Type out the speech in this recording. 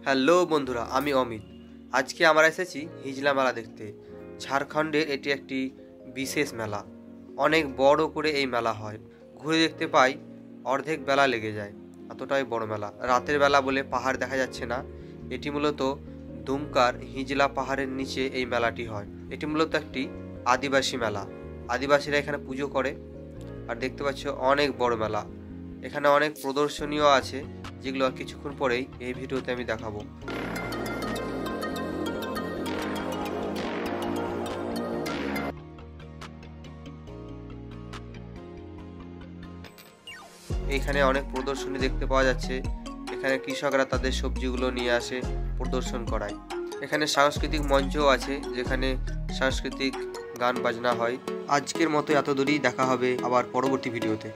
Hello বন্ধুরা, আমি অমিত। আজকে আমরা এসেছি হিজলা মেলা দেখতে। ঝাড়খণ্ডের এটি একটি বিশেষ মেলা। অনেক বড় করে এই মেলা হয়। ঘুরে দেখতে পাই অর্ধেক বেলা লেগে যায়, এতটাই বড় মেলা। রাতের বেলা বলে পাহাড় দেখা যাচ্ছে না। এটি মূলত দুমকার হিজলা পাহাড়ের নিচে এই মেলাটি হয়। এটি মূলত একটি আদিবাসী মেলা। আদিবাসীরা এখানে পুজো করে। আর দেখতে পাচ্ছ অনেক বড় মেলা। এখানে অনেক প্রদর্শনীয় আছে, যেগুলো কিছুক্ষণ পরেই এই ভিডিওতে আমি দেখাবো। এইখানে অনেক প্রদর্শনী দেখতে পাওয়া যাচ্ছে। এখানে কৃষকরা তাদের সবজিগুলো নিয়ে আসে, প্রদর্শন করায়। এখানে সাংস্কৃতিক মঞ্চও আছে, যেখানে সাংস্কৃতিক গান বাজনা হয়। আজকের মতো এত দূরেই, দেখা হবে আবার পরবর্তী ভিডিওতে।